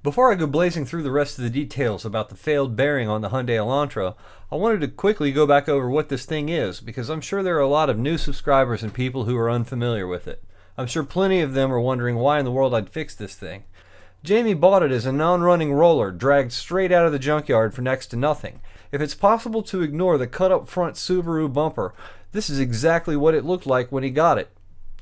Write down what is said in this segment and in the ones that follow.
Before I go blazing through the rest of the details about the failed bearing on the Hyundai Elantra, I wanted to quickly go back over what this thing is, because I'm sure there are a lot of new subscribers and people who are unfamiliar with it. I'm sure plenty of them are wondering why in the world I'd fix this thing. Jamie bought it as a non-running roller dragged straight out of the junkyard for next to nothing. If it's possible to ignore the cut-up front Subaru bumper, this is exactly what it looked like when he got it.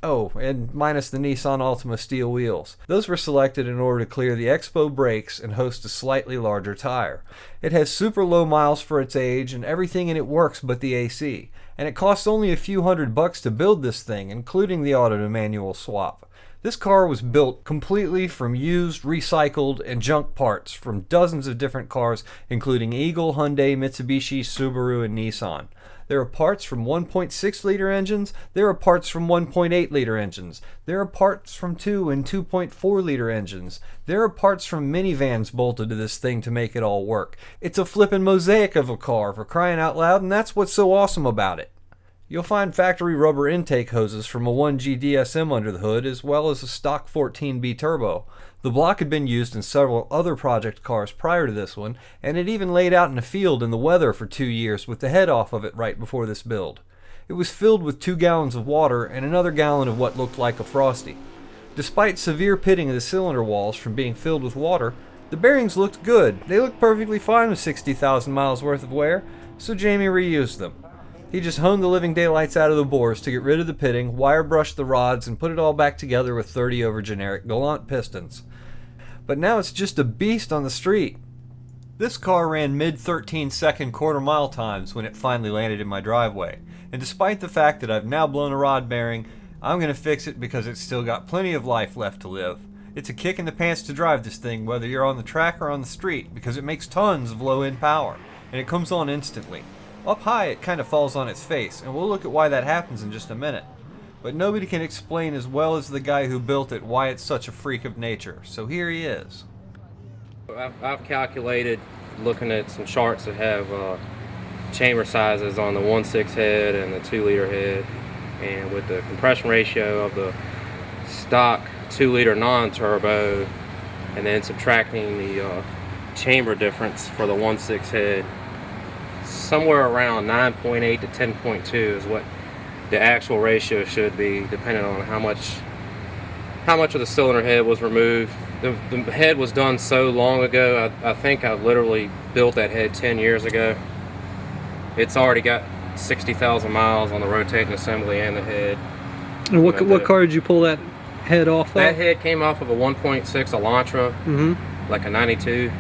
Oh, and minus the Nissan Altima steel wheels. Those were selected in order to clear the Expo brakes and host a slightly larger tire. It has super low miles for its age, and everything in it works but the AC. And it costs only a few $100 to build this thing, including the auto-to-manual swap. This car was built completely from used, recycled, and junk parts from dozens of different cars, including Eagle, Hyundai, Mitsubishi, Subaru, and Nissan. There are parts from 1.6-liter engines, there are parts from 1.8-liter engines, there are parts from 2 and 2.4-liter engines, there are parts from minivans bolted to this thing to make it all work. It's a flippin' mosaic of a car, for crying out loud, and that's what's so awesome about it. You'll find factory rubber intake hoses from a 1G DSM under the hood, as well as a stock 14B turbo. The block had been used in several other project cars prior to this one, and it even laid out in a field in the weather for 2 years with the head off of it right before this build. It was filled with 2 gallons of water and another gallon of what looked like a Frosty. Despite severe pitting of the cylinder walls from being filled with water, the bearings looked good. They looked perfectly fine with 60,000 miles worth of wear, so Jamie reused them. He just honed the living daylights out of the bores to get rid of the pitting, wire brushed the rods, and put it all back together with 30 over generic Galant pistons. But now it's just a beast on the street. This car ran mid-13-second quarter-mile times when it finally landed in my driveway, and despite the fact that I've now blown a rod bearing, I'm going to fix it because it's still got plenty of life left to live. It's a kick in the pants to drive this thing, whether you're on the track or on the street, because it makes tons of low-end power, and it comes on instantly. Up high, it kind of falls on its face, and we'll look at why that happens in just a minute. But nobody can explain as well as the guy who built it why it's such a freak of nature, so here he is. I've calculated, looking at some charts that have chamber sizes on the 1.6 head and the 2-liter head, and with the compression ratio of the stock 2-liter non-turbo, and then subtracting the chamber difference for the 1.6 head, somewhere around 9.8 to 10.2 is what the actual ratio should be, depending on how much of the cylinder head was removed. The head was done so long ago. I think I literally built that head 10 years ago. It's already got 60,000 miles on the rotating assembly and the head. And what car did you pull that head off of? That head came off of a 1.6 Elantra, like a 92.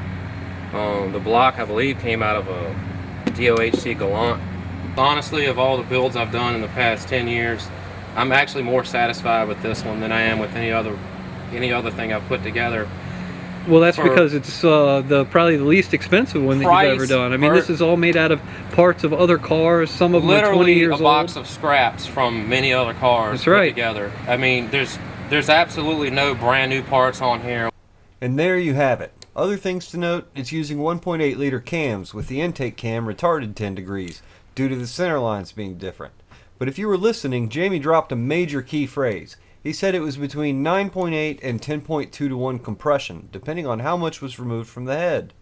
The block, I believe, came out of a DOHC Galant. Honestly, of all the builds I've done in the past 10 years, I'm actually more satisfied with this one than I am with any other thing I've put together. Well, that's because it's probably the least expensive one that you've ever done. I mean, this is all made out of parts of other cars. Some of them are 20 years old. Literally a box of scraps from many other cars put together. I mean, there's absolutely no brand new parts on here. And there you have it. Other things to note, it's using 1.8-liter cams with the intake cam retarded 10 degrees due to the center lines being different. But if you were listening, Jamie dropped a major key phrase. He said it was between 9.8 and 10.2 to 1 compression, depending on how much was removed from the head.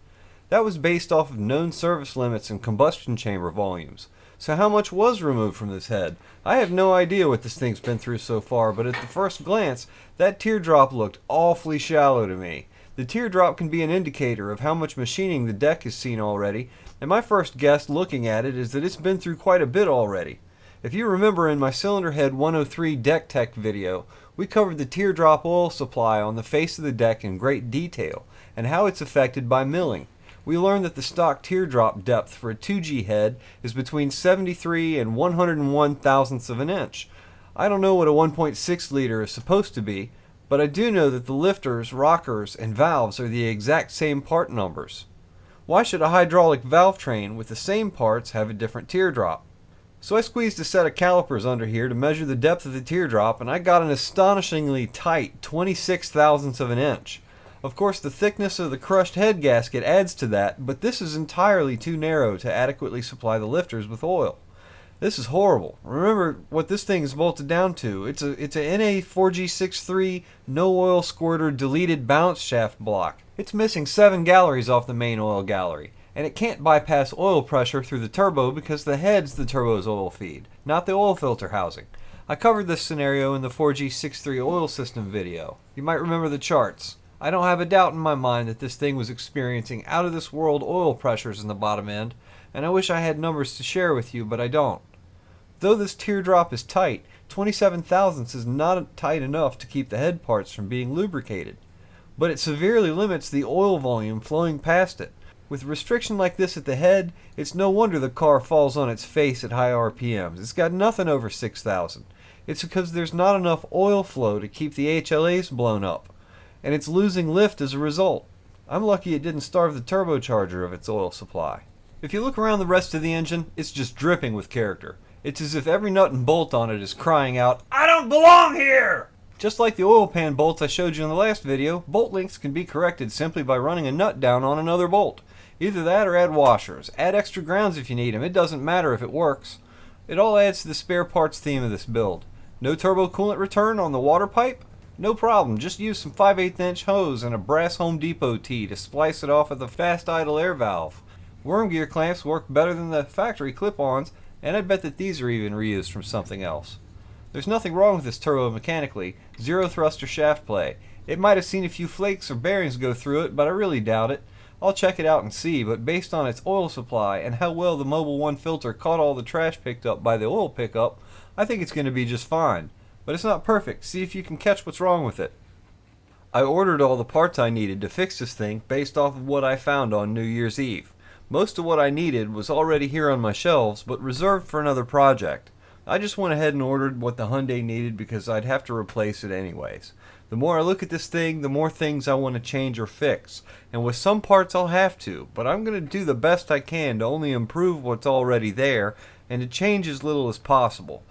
That was based off of known service limits and combustion chamber volumes. So how much was removed from this head? I have no idea what this thing's been through so far, but at the first glance, that teardrop looked awfully shallow to me. The teardrop can be an indicator of how much machining the deck has seen already, and my first guess looking at it is that it's been through quite a bit already. If you remember in my Cylinder Head 103 Deck Tech video, we covered the teardrop oil supply on the face of the deck in great detail, and how it's affected by milling. We learned that the stock teardrop depth for a 2G head is between 73 and 101 thousandths of an inch. I don't know what a 1.6 liter is supposed to be, but I do know that the lifters, rockers, and valves are the exact same part numbers. Why should a hydraulic valve train with the same parts have a different teardrop? So I squeezed a set of calipers under here to measure the depth of the teardrop, and I got an astonishingly tight 26 thousandths of an inch. Of course, the thickness of the crushed head gasket adds to that, but this is entirely too narrow to adequately supply the lifters with oil. This is horrible. Remember what this thing is bolted down to. It's a NA4G63 no oil squirter deleted balance shaft block. It's missing 7 galleries off the main oil gallery, and it can't bypass oil pressure through the turbo because the head's the turbo's oil feed, not the oil filter housing. I covered this scenario in the 4G63 oil system video. You might remember the charts. I don't have a doubt in my mind that this thing was experiencing out of this world oil pressures in the bottom end, and I wish I had numbers to share with you, but I don't. Though this teardrop is tight, 27 thousandths is not tight enough to keep the head parts from being lubricated, but it severely limits the oil volume flowing past it. With restriction like this at the head, it's no wonder the car falls on its face at high RPMs. It's got nothing over 6,000. It's because there's not enough oil flow to keep the HLAs blown up, and it's losing lift as a result. I'm lucky it didn't starve the turbocharger of its oil supply. If you look around the rest of the engine, it's just dripping with character. It's as if every nut and bolt on it is crying out, "I don't belong here!" Just like the oil pan bolts I showed you in the last video, bolt lengths can be corrected simply by running a nut down on another bolt. Either that or add washers. Add extra grounds if you need them. It doesn't matter if it works. It all adds to the spare parts theme of this build. No turbo coolant return on the water pipe? No problem. Just use some 5/8 inch hose and a brass Home Depot tee to splice it off of the fast idle air valve. Worm gear clamps work better than the factory clip-ons, and I bet that these are even reused from something else. There's nothing wrong with this turbo mechanically. Zero thruster shaft play. It might have seen a few flakes or bearings go through it, but I really doubt it. I'll check it out and see, but based on its oil supply and how well the Mobil 1 filter caught all the trash picked up by the oil pickup, I think it's going to be just fine. But it's not perfect. See if you can catch what's wrong with it. I ordered all the parts I needed to fix this thing based off of what I found on New Year's Eve. Most of what I needed was already here on my shelves, but reserved for another project. I just went ahead and ordered what the Hyundai needed because I'd have to replace it anyways. The more I look at this thing, the more things I want to change or fix. And with some parts I'll have to, but I'm going to do the best I can to only improve what's already there and to change as little as possible.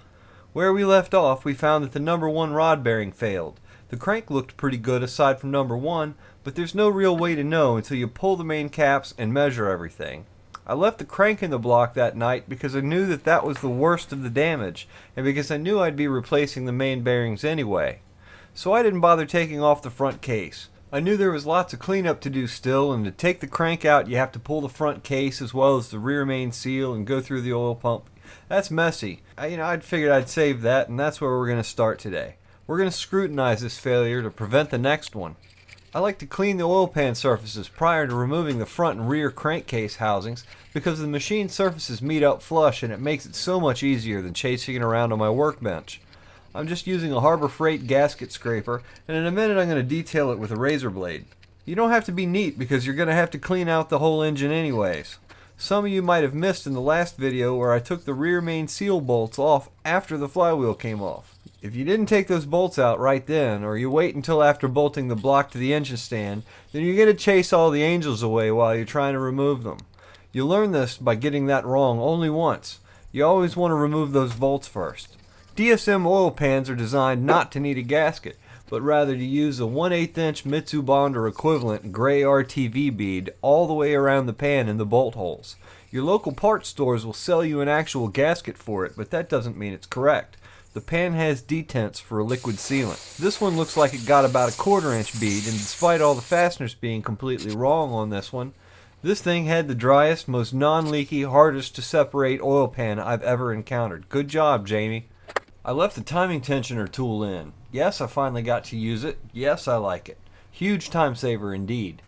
Where we left off, we found that the number 1 rod bearing failed. The crank looked pretty good aside from number 1, but there's no real way to know until you pull the main caps and measure everything. I left the crank in the block that night because I knew that that was the worst of the damage, and because I knew I'd be replacing the main bearings anyway. So I didn't bother taking off the front case. I knew there was lots of cleanup to do still, and to take the crank out you have to pull the front case as well as the rear main seal and go through the oil pump. That's messy. I'd figured I'd save that, and that's where we're going to start today. We're going to scrutinize this failure to prevent the next one. I like to clean the oil pan surfaces prior to removing the front and rear crankcase housings because the machine surfaces meet up flush and it makes it so much easier than chasing it around on my workbench. I'm just using a Harbor Freight gasket scraper, and in a minute I'm going to detail it with a razor blade. You don't have to be neat because you're going to have to clean out the whole engine anyways. Some of you might have missed in the last video where I took the rear main seal bolts off after the flywheel came off. If you didn't take those bolts out right then, or you wait until after bolting the block to the engine stand, then you're going to chase all the angels away while you're trying to remove them. You learn this by getting that wrong only once. You always want to remove those bolts first. DSM oil pans are designed not to need a gasket, but rather to use a 1/8 inch Mitsubonder equivalent gray RTV bead all the way around the pan and the bolt holes. Your local parts stores will sell you an actual gasket for it, but that doesn't mean it's correct. The pan has detents for a liquid sealant. This one looks like it got about a 1/4 inch bead, and despite all the fasteners being completely wrong on this one, this thing had the driest, most non-leaky, hardest to separate oil pan I've ever encountered. Good job, Jamie. I left the timing tensioner tool in. Yes, I finally got to use it. Yes, I like it. Huge time saver indeed.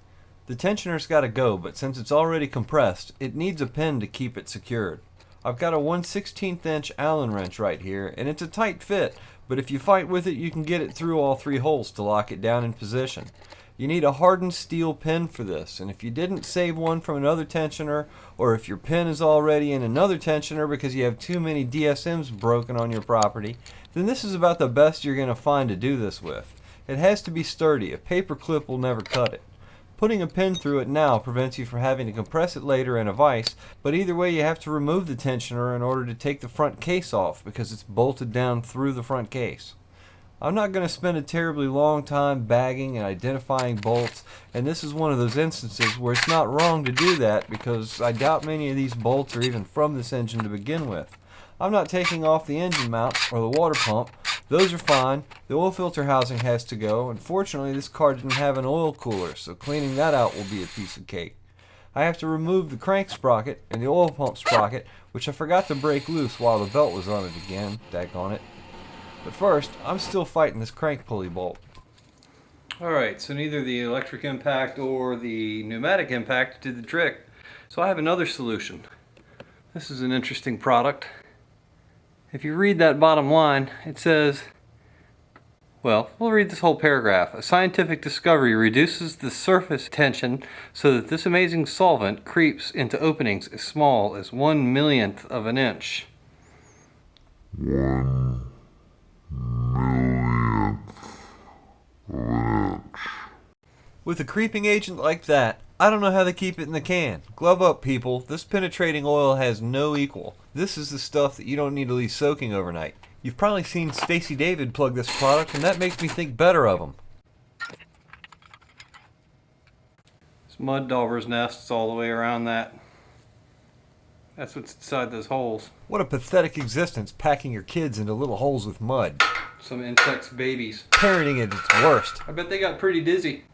The tensioner's got to go, but since it's already compressed, it needs a pin to keep it secured. I've got a 1/16 inch Allen wrench right here, and it's a tight fit, but if you fight with it, you can get it through all 3 holes to lock it down in position. You need a hardened steel pin for this, and if you didn't save one from another tensioner, or if your pin is already in another tensioner because you have too many DSMs broken on your property, then this is about the best you're going to find to do this with. It has to be sturdy. A paper clip will never cut it. Putting a pin through it now prevents you from having to compress it later in a vise, but either way you have to remove the tensioner in order to take the front case off because it's bolted down through the front case. I'm not going to spend a terribly long time bagging and identifying bolts, and this is one of those instances where it's not wrong to do that because I doubt many of these bolts are even from this engine to begin with. I'm not taking off the engine mount or the water pump. Those are fine. The oil filter housing has to go. Unfortunately, this car didn't have an oil cooler, so cleaning that out will be a piece of cake. I have to remove the crank sprocket and the oil pump sprocket, which I forgot to break loose while the belt was on it again, daggone it. But first, I'm still fighting this crank pulley bolt. Alright, so neither the electric impact or the pneumatic impact did the trick. So I have another solution. This is an interesting product. If you read that bottom line, it says, well, we'll read this whole paragraph. A scientific discovery reduces the surface tension so that this amazing solvent creeps into openings as small as 1/1,000,000th of an inch. 1/1,000,000th of an inch. With a creeping agent like that, I don't know how they keep it in the can. Glove up, people. This penetrating oil has no equal. This is the stuff that you don't need to leave soaking overnight. You've probably seen Stacy David plug this product, and that makes me think better of him. There's mud dauber's nests all the way around that. That's what's inside those holes. What a pathetic existence, packing your kids into little holes with mud. Some insects' babies. Parenting at its worst. I bet they got pretty dizzy.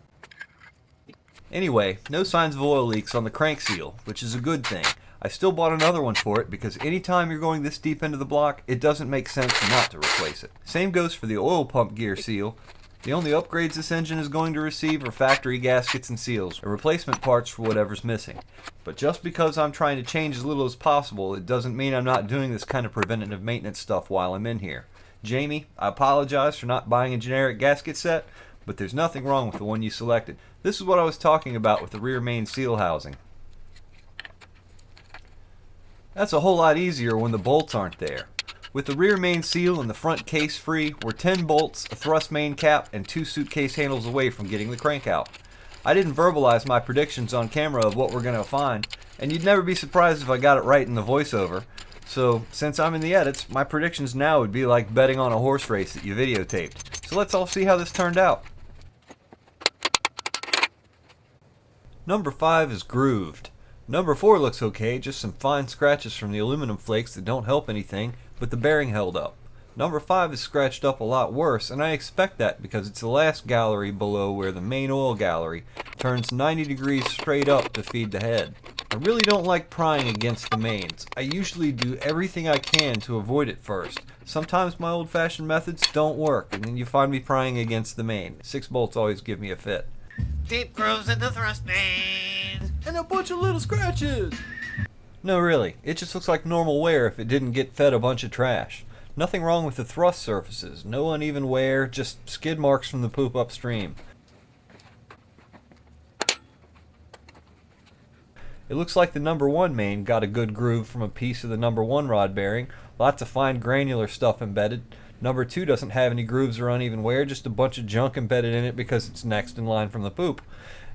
Anyway, no signs of oil leaks on the crank seal, which is a good thing. I still bought another one for it because anytime you're going this deep into the block, it doesn't make sense not to replace it. Same goes for the oil pump gear seal. The only upgrades this engine is going to receive are factory gaskets and seals, and replacement parts for whatever's missing. But just because I'm trying to change as little as possible, it doesn't mean I'm not doing this kind of preventative maintenance stuff while I'm in here. Jamie, I apologize for not buying a generic gasket set, but there's nothing wrong with the one you selected. This is what I was talking about with the rear main seal housing. That's a whole lot easier when the bolts aren't there. With the rear main seal and the front case free, we're 10 bolts, a thrust main cap, and 2 suitcase handles away from getting the crank out. I didn't verbalize my predictions on camera of what we're going to find, and you'd never be surprised if I got it right in the voiceover. So, since I'm in the edits, my predictions now would be like betting on a horse race that you videotaped. So let's all see how this turned out. Number 5 is grooved. Number 4 looks okay, just some fine scratches from the aluminum flakes that don't help anything, but the bearing held up. Number 5 is scratched up a lot worse, and I expect that because it's the last gallery below where the main oil gallery turns 90 degrees straight up to feed the head. I really don't like prying against the mains. I usually do everything I can to avoid it first. Sometimes my old-fashioned methods don't work, and then you find me prying against the main. 6 bolts always give me a fit. Deep grooves in the thrust mains. And a bunch of little scratches! No, really. It just looks like normal wear if it didn't get fed a bunch of trash. Nothing wrong with the thrust surfaces. No uneven wear, just skid marks from the poop upstream. It looks like the number 1 main got a good groove from a piece of the number 1 rod bearing. Lots of fine granular stuff embedded. Number 2 doesn't have any grooves or uneven wear, just a bunch of junk embedded in it because it's next in line from the poop.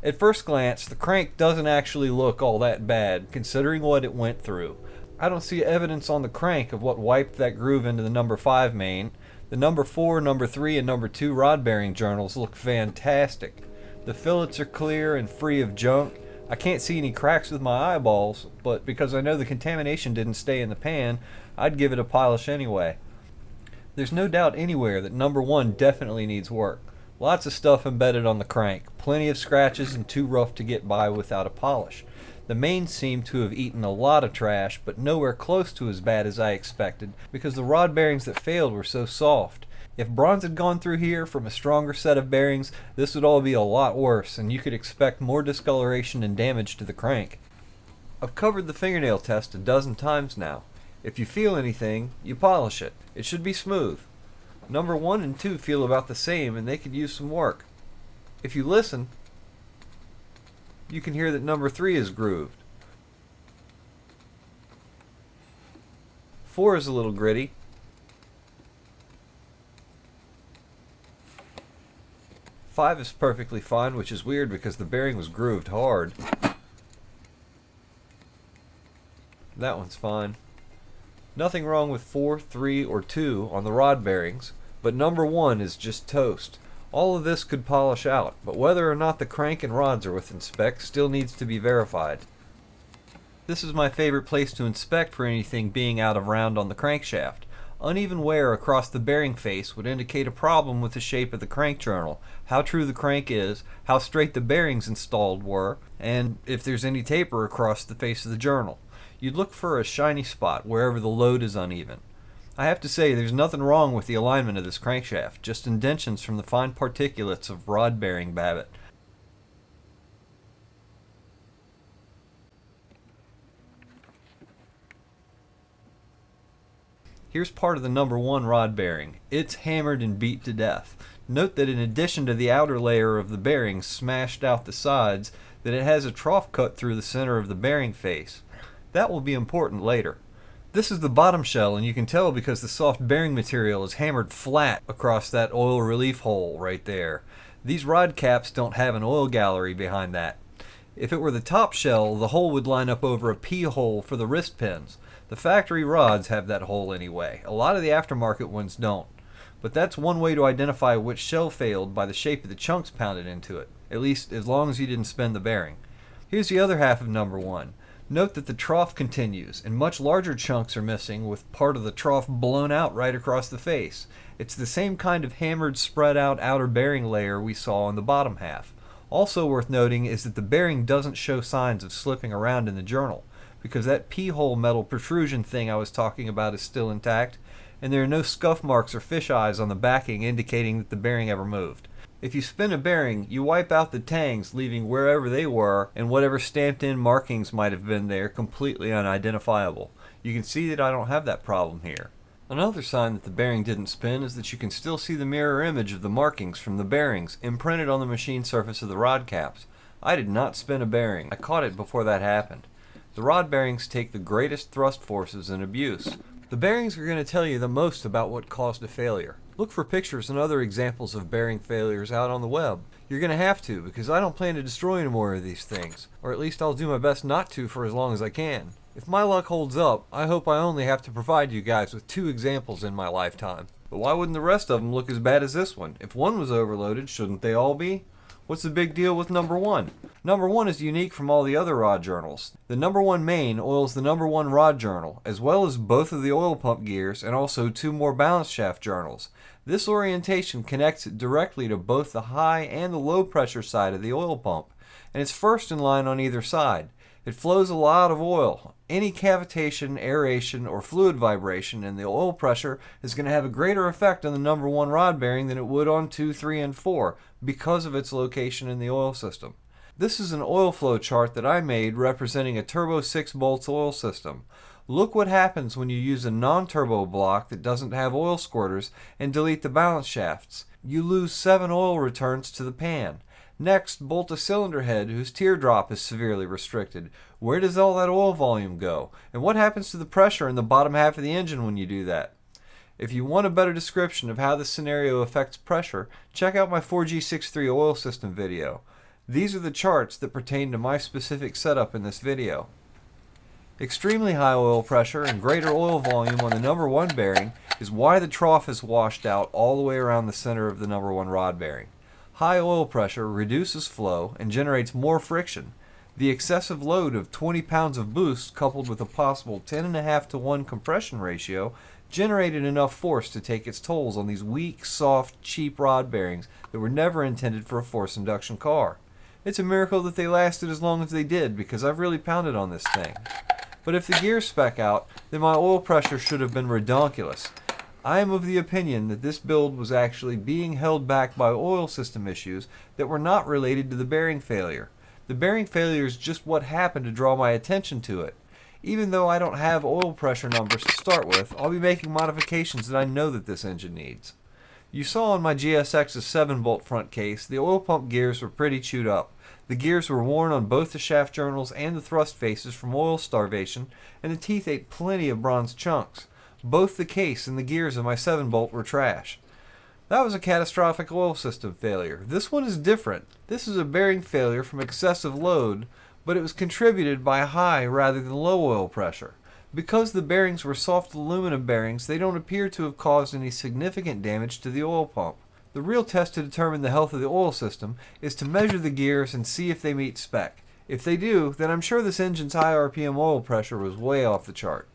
At first glance, the crank doesn't actually look all that bad, considering what it went through. I don't see evidence on the crank of what wiped that groove into the number 5 main. The number 4, number 3, and number 2 rod bearing journals look fantastic. The fillets are clear and free of junk. I can't see any cracks with my eyeballs, but because I know the contamination didn't stay in the pan, I'd give it a polish anyway. There's no doubt anywhere that number 1 definitely needs work. Lots of stuff embedded on the crank, plenty of scratches and too rough to get by without a polish. The mains seem to have eaten a lot of trash, but nowhere close to as bad as I expected because the rod bearings that failed were so soft. If bronze had gone through here from a stronger set of bearings, this would all be a lot worse, and you could expect more discoloration and damage to the crank. I've covered the fingernail test a dozen times now. If you feel anything, you polish it. It should be smooth. Number 1 and 2 feel about the same, and they could use some work. If you listen, you can hear that number 3 is grooved. 4 is a little gritty. 5 is perfectly fine, which is weird because the bearing was grooved hard. That one's fine. Nothing wrong with 4, 3, or 2 on the rod bearings, but number 1 is just toast. All of this could polish out, but whether or not the crank and rods are within spec still needs to be verified. This is my favorite place to inspect for anything being out of round on the crankshaft. Uneven wear across the bearing face would indicate a problem with the shape of the crank journal, how true the crank is, how straight the bearings installed were, and if there's any taper across the face of the journal. You'd look for a shiny spot wherever the load is uneven. I have to say there's nothing wrong with the alignment of this crankshaft, just indentions from the fine particulates of rod bearing babbitt. Here's part of the number 1 rod bearing. It's hammered and beat to death. Note that in addition to the outer layer of the bearing smashed out the sides, that it has a trough cut through the center of the bearing face. That will be important later. This is the bottom shell, and you can tell because the soft bearing material is hammered flat across that oil relief hole right there. These rod caps don't have an oil gallery behind that. If it were the top shell, the hole would line up over a P hole for the wrist pins. The factory rods have that hole anyway. A lot of the aftermarket ones don't. But that's one way to identify which shell failed, by the shape of the chunks pounded into it. At least as long as you didn't spin the bearing. Here's the other half of number 1. Note that the trough continues, and much larger chunks are missing, with part of the trough blown out right across the face. It's the same kind of hammered, spread out outer bearing layer we saw on the bottom half. Also worth noting is that the bearing doesn't show signs of slipping around in the journal, because that P-hole metal protrusion thing I was talking about is still intact, and there are no scuff marks or fish eyes on the backing indicating that the bearing ever moved. If you spin a bearing, you wipe out the tangs, leaving wherever they were and whatever stamped in markings might have been there completely unidentifiable. You can see that I don't have that problem here. Another sign that the bearing didn't spin is that you can still see the mirror image of the markings from the bearings imprinted on the machine surface of the rod caps. I did not spin a bearing. I caught it before that happened. The rod bearings take the greatest thrust forces in abuse. The bearings are going to tell you the most about what caused a failure. Look for pictures and other examples of bearing failures out on the web. You're going to have to, because I don't plan to destroy any more of these things. Or at least I'll do my best not to for as long as I can. If my luck holds up, I hope I only have to provide you guys with 2 examples in my lifetime. But why wouldn't the rest of them look as bad as this one? If one was overloaded, shouldn't they all be? What's the big deal with number 1? Number 1 is unique from all the other rod journals. The number 1 main oils the number 1 rod journal, as well as both of the oil pump gears and also 2 more balance shaft journals. This orientation connects it directly to both the high and the low pressure side of the oil pump, and it's first in line on either side. It flows a lot of oil. Any cavitation, aeration, or fluid vibration in the oil pressure is going to have a greater effect on the number 1 rod bearing than it would on 2, 3, and 4 because of its location in the oil system. This is an oil flow chart that I made representing a turbo 6 bolts oil system. Look what happens when you use a non-turbo block that doesn't have oil squirters and delete the balance shafts. You lose 7 oil returns to the pan. Next, bolt a cylinder head whose teardrop is severely restricted. Where does all that oil volume go? And what happens to the pressure in the bottom half of the engine when you do that? If you want a better description of how this scenario affects pressure, check out my 4G63 oil system video. These are the charts that pertain to my specific setup in this video. Extremely high oil pressure and greater oil volume on the number 1 bearing is why the trough is washed out all the way around the center of the number 1 rod bearing. High oil pressure reduces flow and generates more friction. The excessive load of 20 pounds of boost coupled with a possible 10.5 to 1 compression ratio generated enough force to take its tolls on these weak, soft, cheap rod bearings that were never intended for a force induction car. It's a miracle that they lasted as long as they did, because I've really pounded on this thing. But if the gears spec out, then my oil pressure should have been redonkulous. I am of the opinion that this build was actually being held back by oil system issues that were not related to the bearing failure. The bearing failure is just what happened to draw my attention to it. Even though I don't have oil pressure numbers to start with, I'll be making modifications that I know that this engine needs. You saw on my GSX's 7-bolt front case, the oil pump gears were pretty chewed up. The gears were worn on both the shaft journals and the thrust faces from oil starvation, and the teeth ate plenty of bronze chunks. Both the case and the gears of my 7-bolt were trash. That was a catastrophic oil system failure. This one is different. This is a bearing failure from excessive load, but it was contributed by high rather than low oil pressure. Because the bearings were soft aluminum bearings, they don't appear to have caused any significant damage to the oil pump. The real test to determine the health of the oil system is to measure the gears and see if they meet spec. If they do, then I'm sure this engine's high RPM oil pressure was way off the chart.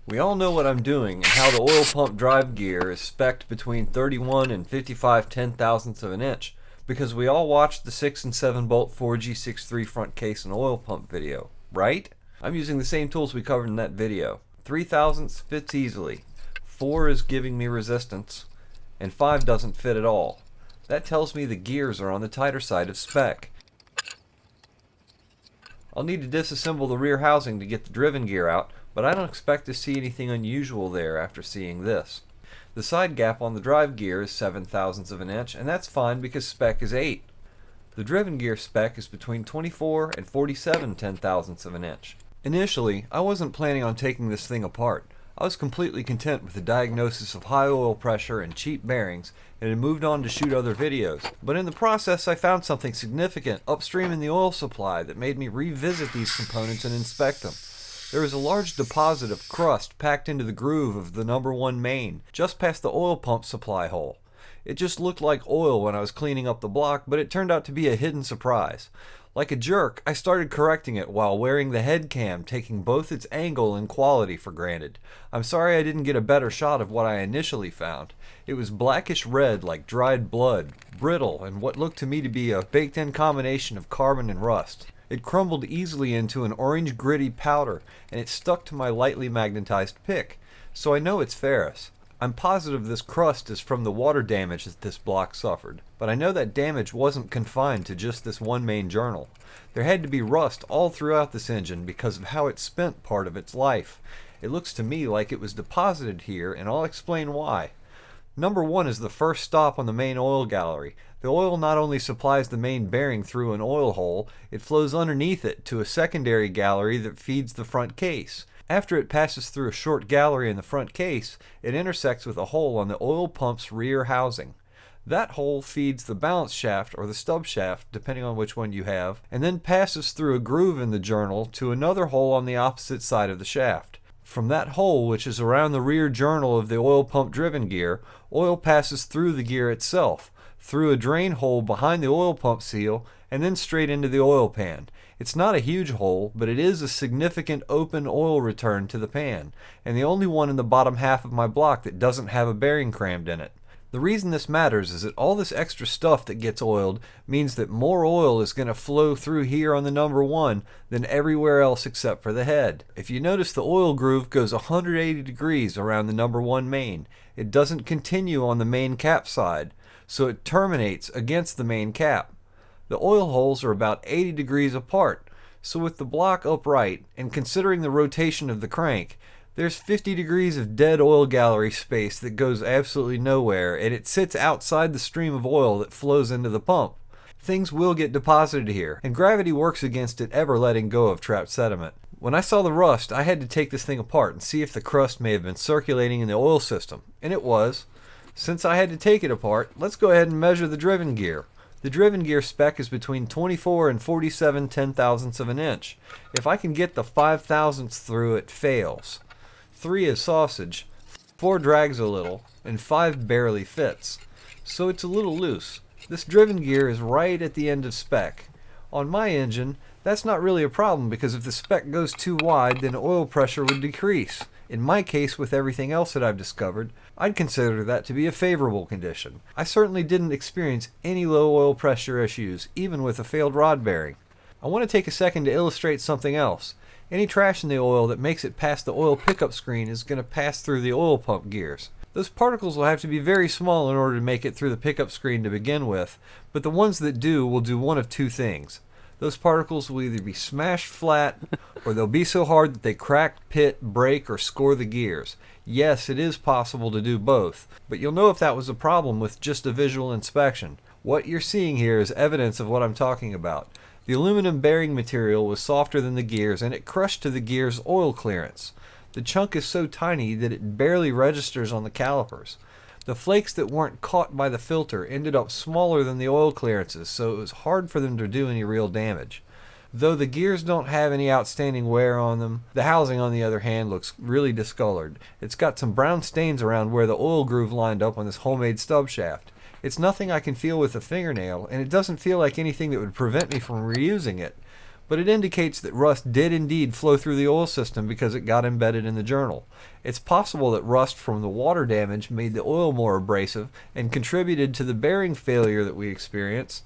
We all know what I'm doing and how the oil pump drive gear is spec'd between 31 and 55 10,000ths of an inch, because we all watched the 6 and 7 bolt 4G63 front case and oil pump video, right? I'm using the same tools we covered in that video. 3,000ths fits easily, 4 is giving me resistance, and 5 doesn't fit at all. That tells me the gears are on the tighter side of spec. I'll need to disassemble the rear housing to get the driven gear out, but I don't expect to see anything unusual there after seeing this. The side gap on the drive gear is 7,000ths of an inch, and that's fine because spec is 8. The driven gear spec is between 24 and 47 10,000ths of an inch. Initially, I wasn't planning on taking this thing apart. I was completely content with the diagnosis of high oil pressure and cheap bearings and had moved on to shoot other videos. But in the process, I found something significant upstream in the oil supply that made me revisit these components and inspect them. There was a large deposit of crust packed into the groove of the number 1 main, just past the oil pump supply hole. It just looked like oil when I was cleaning up the block, but it turned out to be a hidden surprise. Like a jerk, I started correcting it while wearing the head cam, taking both its angle and quality for granted. I'm sorry I didn't get a better shot of what I initially found. It was blackish red like dried blood, brittle, and what looked to me to be a baked-in combination of carbon and rust. It crumbled easily into an orange gritty powder, and it stuck to my lightly magnetized pick, so I know it's ferrous. I'm positive this crust is from the water damage that this block suffered, but I know that damage wasn't confined to just this one main journal. There had to be rust all throughout this engine because of how it spent part of its life. It looks to me like it was deposited here, and I'll explain why. Number 1 is the first stop on the main oil gallery. The oil not only supplies the main bearing through an oil hole, it flows underneath it to a secondary gallery that feeds the front case. After it passes through a short gallery in the front case, it intersects with a hole on the oil pump's rear housing. That hole feeds the balance shaft or the stub shaft, depending on which one you have, and then passes through a groove in the journal to another hole on the opposite side of the shaft. From that hole, which is around the rear journal of the oil pump driven gear, oil passes through the gear itself, through a drain hole behind the oil pump seal, and then straight into the oil pan. It's not a huge hole, but it is a significant open oil return to the pan, and the only one in the bottom half of my block that doesn't have a bearing crammed in it. The reason this matters is that all this extra stuff that gets oiled means that more oil is going to flow through here on the number 1 than everywhere else except for the head. If you notice, the oil groove goes 180 degrees around the number 1 main. It doesn't continue on the main cap side, so it terminates against the main cap. The oil holes are about 80 degrees apart, so with the block upright and considering the rotation of the crank, there's 50 degrees of dead oil gallery space that goes absolutely nowhere, and it sits outside the stream of oil that flows into the pump. Things will get deposited here, and gravity works against it ever letting go of trapped sediment. When I saw the rust, I had to take this thing apart and see if the crust may have been circulating in the oil system, and it was. Since I had to take it apart, let's go ahead and measure the driven gear. The driven gear spec is between 24 and 47 10,000ths of an inch. If I can get the 5,000ths through, it fails. 3 is sausage, 4 drags a little, and 5 barely fits. So it's a little loose. This driven gear is right at the end of spec. On my engine, that's not really a problem because if the spec goes too wide, then oil pressure would decrease. In my case, with everything else that I've discovered, I'd consider that to be a favorable condition. I certainly didn't experience any low oil pressure issues, even with a failed rod bearing. I want to take a second to illustrate something else. Any trash in the oil that makes it past the oil pickup screen is going to pass through the oil pump gears. Those particles will have to be very small in order to make it through the pickup screen to begin with, but the ones that do will do one of 2 things. Those particles will either be smashed flat, or they'll be so hard that they crack, pit, break, or score the gears. Yes, it is possible to do both, but you'll know if that was a problem with just a visual inspection. What you're seeing here is evidence of what I'm talking about. The aluminum bearing material was softer than the gears, and it crushed to the gear's oil clearance. The chunk is so tiny that it barely registers on the calipers. The flakes that weren't caught by the filter ended up smaller than the oil clearances, so it was hard for them to do any real damage. Though the gears don't have any outstanding wear on them, the housing on the other hand looks really discolored. It's got some brown stains around where the oil groove lined up on this homemade stub shaft. It's nothing I can feel with a fingernail, and it doesn't feel like anything that would prevent me from reusing it. But it indicates that rust did indeed flow through the oil system because it got embedded in the journal. It's possible that rust from the water damage made the oil more abrasive and contributed to the bearing failure that we experience.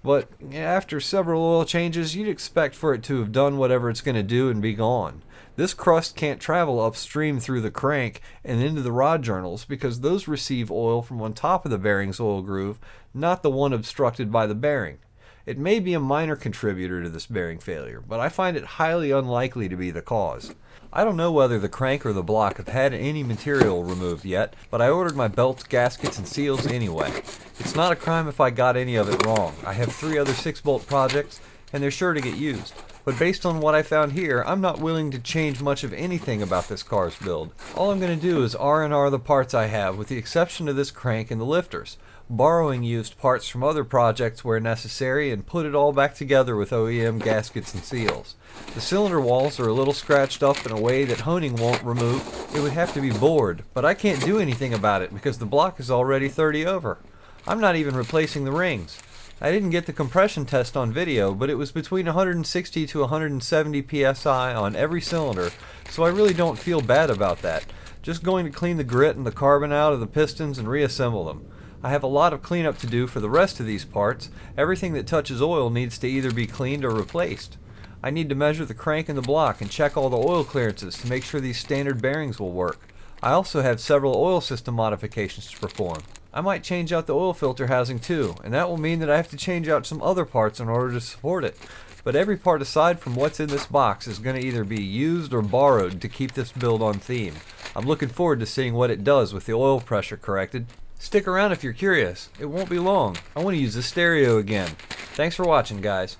But after several oil changes, you'd expect for it to have done whatever it's going to do and be gone. This crust can't travel upstream through the crank and into the rod journals because those receive oil from on top of the bearing's oil groove, not the one obstructed by the bearing. It may be a minor contributor to this bearing failure, but I find it highly unlikely to be the cause. I don't know whether the crank or the block have had any material removed yet, but I ordered my belts, gaskets, and seals anyway. It's not a crime if I got any of it wrong. I have 3 other 6-bolt projects, and they're sure to get used. But based on what I found here, I'm not willing to change much of anything about this car's build. All I'm going to do is R&R the parts I have, with the exception of this crank and the lifters, borrowing used parts from other projects where necessary, and put it all back together with OEM gaskets and seals. The cylinder walls are a little scratched up in a way that honing won't remove. It would have to be bored, but I can't do anything about it because the block is already 30 over. I'm not even replacing the rings. I didn't get the compression test on video, but it was between 160 to 170 psi on every cylinder, so I really don't feel bad about that. Just going to clean the grit and the carbon out of the pistons and reassemble them. I have a lot of cleanup to do for the rest of these parts. Everything that touches oil needs to either be cleaned or replaced. I need to measure the crank and the block and check all the oil clearances to make sure these standard bearings will work. I also have several oil system modifications to perform. I might change out the oil filter housing too, and that will mean that I have to change out some other parts in order to support it. But every part aside from what's in this box is going to either be used or borrowed to keep this build on theme. I'm looking forward to seeing what it does with the oil pressure corrected. Stick around if you're curious. It won't be long. I want to use the stereo again. Thanks for watching, guys.